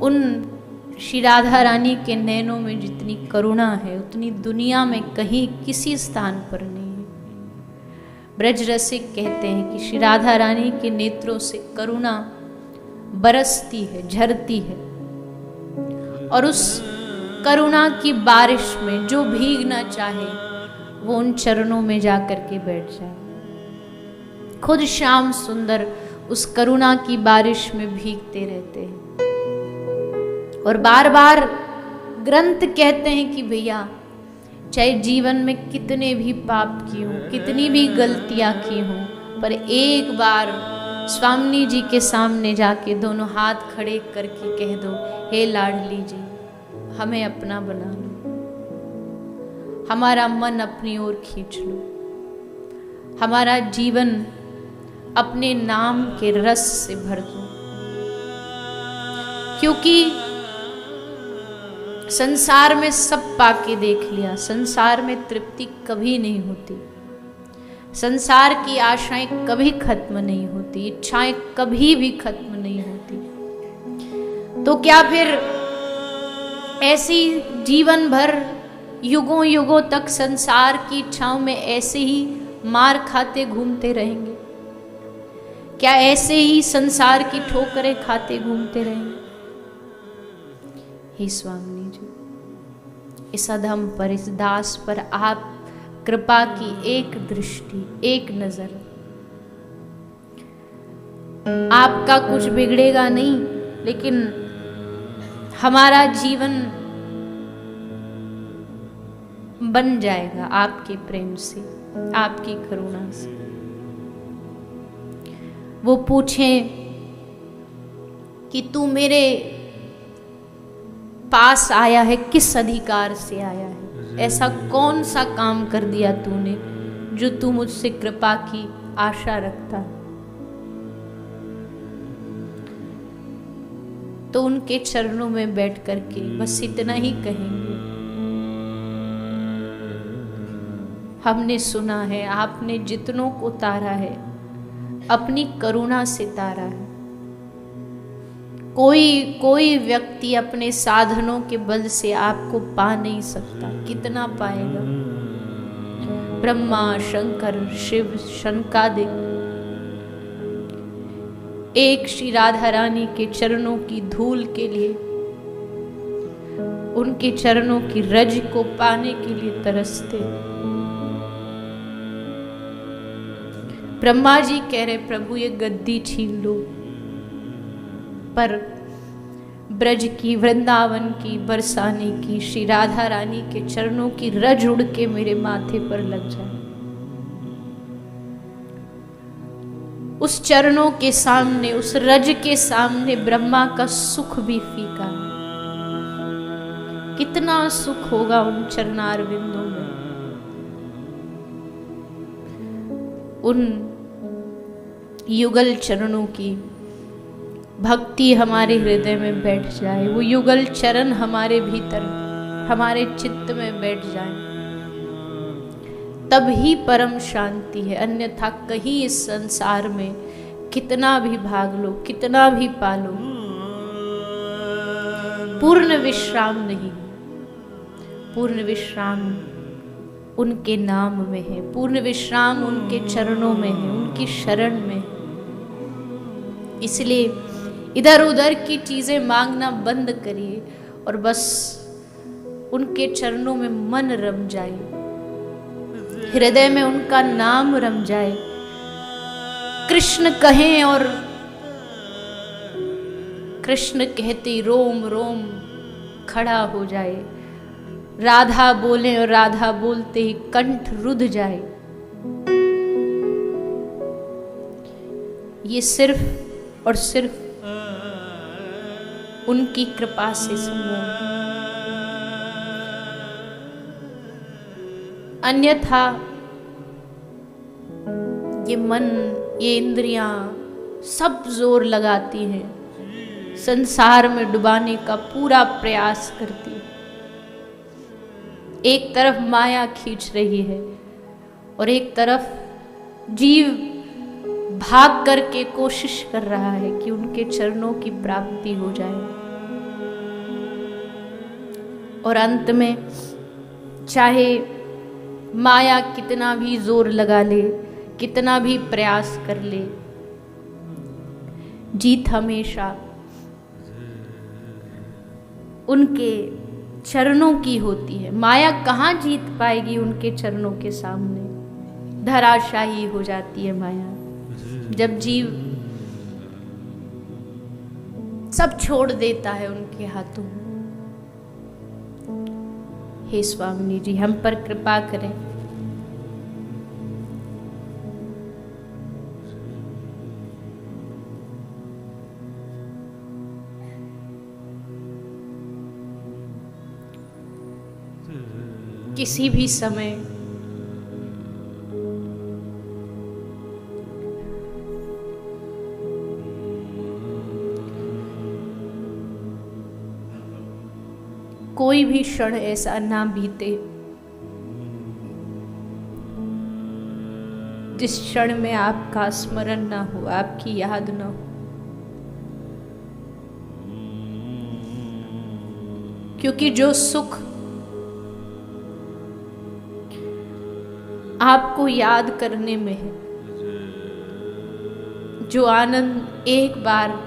उन श्री राधा रानी के नैनों में जितनी करुणा है उतनी दुनिया में कहीं किसी स्थान पर नहीं है। ब्रज रसिक कहते हैं कि श्री राधा रानी के नेत्रों से करुणा बरसती है, झरती है, और उस करुणा की बारिश में जो भीगना चाहे वो उन चरणों में जाकर के बैठ जाए। खुद श्याम सुंदर उस करुणा की बारिश में भीगते रहते हैं। और बार बार ग्रंथ कहते हैं कि भैया चाहे जीवन में कितने भी पाप किए हों, कितनी भी गलतियां की हों, पर एक बार स्वामी जी के सामने जाके दोनों हाथ खड़े करके कह दो, हे लाडली जी हमें अपना बना लो, हमारा मन अपनी ओर खींच लो, हमारा जीवन अपने नाम के रस से भर दो। क्योंकि संसार में सब पाके देख लिया, संसार में तृप्ति कभी नहीं होती, संसार की आशाएं कभी खत्म नहीं होती, इच्छाएं कभी भी खत्म नहीं होती। तो क्या फिर ऐसी जीवन भर युगों युगों तक संसार की इच्छाओं में ऐसे ही मार खाते घूमते रहेंगे? क्या ऐसे ही संसार की ठोकरें खाते घूमते रहेंगे? हे स्वामी जी, इस अधम पर, इस दास पर आप कृपा की एक दृष्टि, एक नजर। आपका कुछ बिगड़ेगा नहीं, लेकिन हमारा जीवन बन जाएगा आपके प्रेम से, आपकी करुणा से। वो पूछें कि तू मेरे पास आया है किस अधिकार से आया है? ऐसा कौन सा काम कर दिया तूने जो तू मुझसे कृपा की आशा रखता है? तो उनके चरणों में बैठ करके बस इतना ही कहेंगे, हमने सुना है आपने जितनों को तारा है अपनी करुणा से तारा है। कोई व्यक्ति अपने साधनों के बल से आपको पा नहीं सकता। कितना पाएगा? ब्रह्मा, शंकर, शिव, शनकादिक एक श्री राधा रानी के चरणों की धूल के लिए, उनके चरणों की रज को पाने के लिए तरसते। ब्रह्मा जी कह रहे प्रभु ये गद्दी छीन लो, पर ब्रज की, वृंदावन की, बरसाने की श्री राधा रानी के चरणों की रज उड़ के मेरे माथे पर लग जाए। उस चरणों के सामने, उस रज के सामने ब्रह्मा का सुख भी फीका है। कितना सुख होगा उन चरणारविंदों में। उन युगल चरणों की भक्ति हमारे हृदय में बैठ जाए, वो युगल चरण हमारे भीतर, हमारे चित्त में बैठ जाए, तब ही परम शांति है। अन्यथा कहीं इस संसार में कितना भी भाग लो, कितना भी पालो, पूर्ण विश्राम नहीं। पूर्ण विश्राम उनके नाम में है, पूर्ण विश्राम उनके चरणों में है, उनकी शरण में है। इसलिए इधर उधर की चीजें मांगना बंद करिए और बस उनके चरणों में मन रम जाए, हृदय में उनका नाम रम जाए। कृष्ण कहें और कृष्ण कहते रोम रोम खड़ा हो जाए, राधा बोले और राधा बोलते ही कंठ रुध जाए। ये सिर्फ और सिर्फ उनकी कृपा से संभव है। अन्यथा ये मन, ये इंद्रियां सब जोर लगाती हैं, संसार में डुबाने का पूरा प्रयास करती है। एक तरफ माया खींच रही है और एक तरफ जीव भाग करके कोशिश कर रहा है कि उनके चरणों की प्राप्ति हो जाए। और अंत में चाहे माया कितना भी जोर लगा ले, कितना भी प्रयास कर ले, जीत हमेशा उनके चरणों की होती है। माया कहाँ जीत पाएगी उनके चरणों के सामने, धराशायी हो जाती है माया। जब जीव सब छोड़ देता है उनके हाथों। हे स्वामी जी, हम पर कृपा करें। किसी भी समय कोई भी क्षण ऐसा ना बीते जिस क्षण में आपका स्मरण ना हो, आपकी याद ना हो। क्योंकि जो सुख आपको याद करने में है, जो आनंद एक बार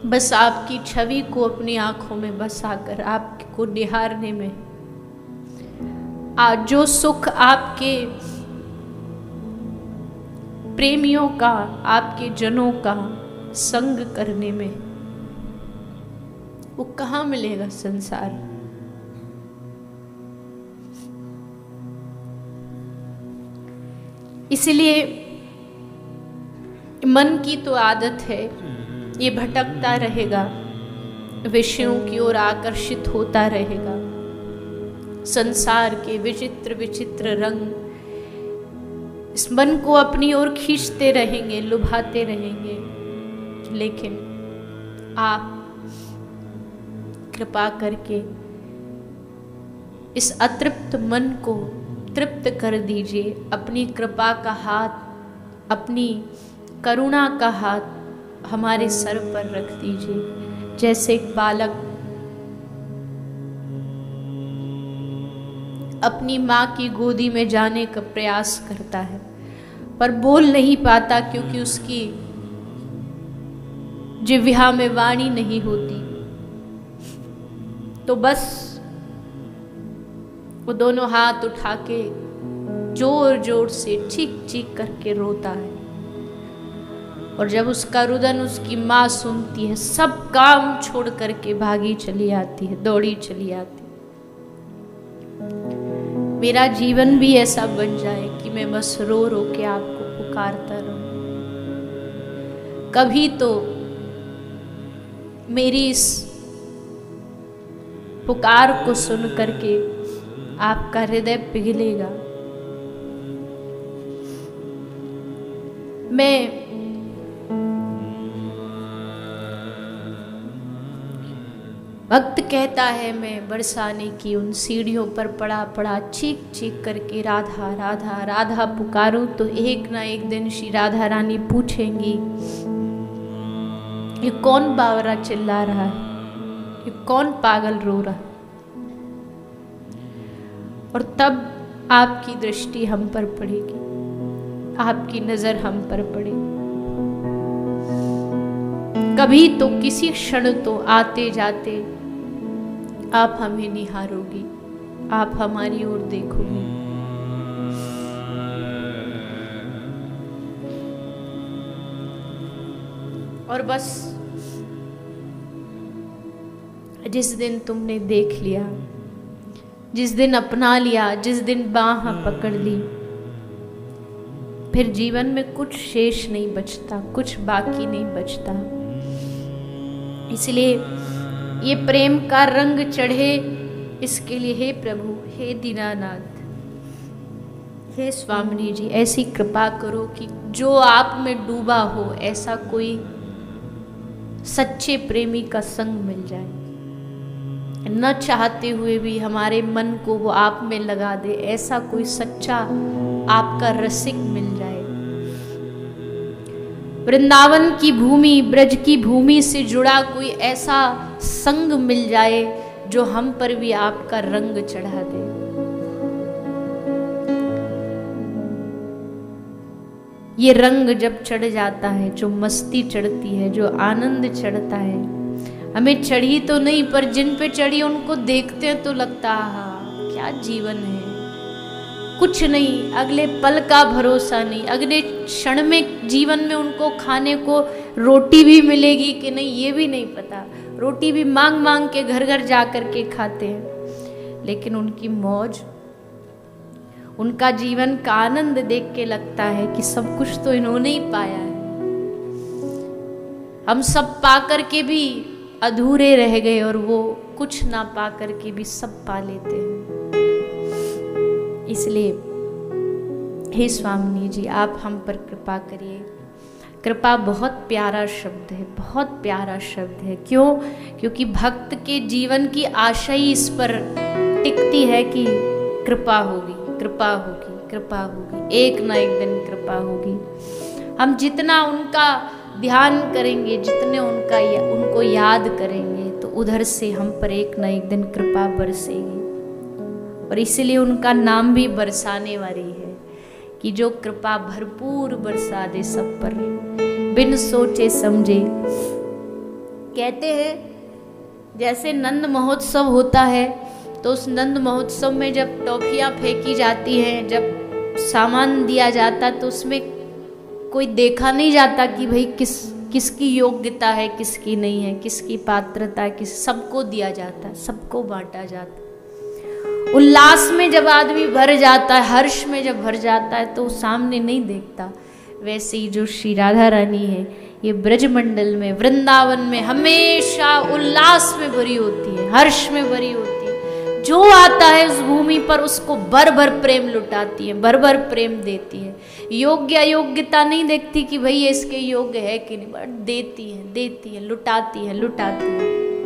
बस आपकी छवि को अपनी आंखों में बसाकर आपको निहारने में, आज जो सुख आपके प्रेमियों का, आपके जनों का संग करने में, वो कहाँ मिलेगा संसार। इसलिए मन की तो आदत है, ये भटकता रहेगा, विषयों की ओर आकर्षित होता रहेगा। संसार के विचित्र विचित्र रंग इस मन को अपनी ओर खींचते रहेंगे, लुभाते रहेंगे। लेकिन आप कृपा करके इस अतृप्त मन को तृप्त कर दीजिए। अपनी कृपा का हाथ, अपनी करुणा का हाथ हमारे सर पर रख दीजिए। जैसे एक बालक अपनी माँ की गोदी में जाने का प्रयास करता है पर बोल नहीं पाता, क्योंकि उसकी जिह्वा में वाणी नहीं होती, तो बस वो दोनों हाथ उठा के जोर जोर से चीख चीख करके रोता है। और जब उसका रुदन उसकी माँ सुनती है, सब काम छोड़ करके भागी चली आती है, दौड़ी चली आती है। मेरा जीवन भी ऐसा बन जाए कि मैं बस रो रो के आपको पुकारता रहूं। कभी तो मेरी इस पुकार को सुन करके आपका हृदय पिघलेगा। मैं भक्त कहता है, मैं बरसाने की उन सीढ़ियों पर पड़ा पड़ा चीख चीख करके राधा राधा राधा पुकारूं, तो एक ना एक दिन श्री राधा रानी पूछेंगी, ये कौन बावरा चिल्ला रहा है, ये कौन पागल रो रहा है। और तब आपकी दृष्टि हम पर पड़ेगी, आपकी नजर हम पर पड़ेगी। कभी तो किसी क्षण तो आते जाते आप हमें निहारोगी, आप हमारी ओर देखोगे। और बस जिस दिन तुमने देख लिया, जिस दिन अपना लिया, जिस दिन बाह पकड़ ली, फिर जीवन में कुछ शेष नहीं बचता, कुछ बाकी नहीं बचता। इसलिए ये प्रेम का रंग चढ़े, इसके लिए हे प्रभु, हे दीनानाथ, हे स्वामिनी जी, ऐसी कृपा करो कि जो आप में डूबा हो ऐसा कोई सच्चे प्रेमी का संग मिल जाए। न चाहते हुए भी हमारे मन को वो आप में लगा दे, ऐसा कोई सच्चा आपका रसिक मिल जाए। वृंदावन की भूमि, ब्रज की भूमि से जुड़ा कोई ऐसा संग मिल जाए जो हम पर भी आपका रंग चढ़ा दे। ये रंग जब चढ़ जाता है, जो मस्ती चढ़ती है, जो आनंद चढ़ता है, हमें चढ़ी तो नहीं पर जिन पे चढ़ी उनको देखते हैं तो लगता है क्या जीवन है, कुछ नहीं, अगले पल का भरोसा नहीं, अगले क्षण में जीवन में उनको खाने को रोटी भी मिलेगी कि नहीं ये भी नहीं पता, रोटी भी मांग मांग के घर घर जा कर के खाते हैं, लेकिन उनकी मौज, उनका जीवन का आनंद देख के लगता है कि सब कुछ तो इन्होंने ही पाया है, हम सब पा कर के भी अधूरे रह गए और वो कुछ ना पा कर के भी सब पा लेते हैं। इसलिए हे स्वामिनी जी, आप हम पर कृपा करिए। कृपा बहुत प्यारा शब्द है, बहुत प्यारा शब्द है। क्यों? क्योंकि भक्त के जीवन की आशा ही इस पर टिकती है कि कृपा होगी, कृपा होगी, कृपा होगी, एक ना एक दिन कृपा होगी। हम जितना उनका ध्यान करेंगे, जितने उनको याद करेंगे, तो उधर से हम पर एक ना एक दिन कृपा बरसेगी। और इसीलिए उनका नाम भी बरसाने वाली है कि जो कृपा भरपूर बरसा दे सब पर, बिन सोचे समझे। कहते हैं जैसे नंद महोत्सव होता है, तो उस नंद महोत्सव में जब टॉफियाँ फेंकी जाती हैं, जब सामान दिया जाता, तो उसमें कोई देखा नहीं जाता कि भाई किसकी योग्यता है, किसकी नहीं है, किसकी पात्रता है, सबको दिया जाता है, सबको बांटा जाता है। उल्लास में जब आदमी भर जाता है, हर्ष में जब भर जाता है, तो सामने नहीं देखता। वैसे ही जो श्री राधा रानी है, ये ब्रजमंडल में, वृंदावन में हमेशा उल्लास में भरी होती है, हर्ष में भरी होती है। जो आता है उस भूमि पर उसको भर भर प्रेम लुटाती है, भर भर प्रेम देती है। योग्य अयोग्यता नहीं देखती कि भाई ये इसके योग्य है कि नहीं, बट देती है, देती है, लुटाती है, लुटाती है।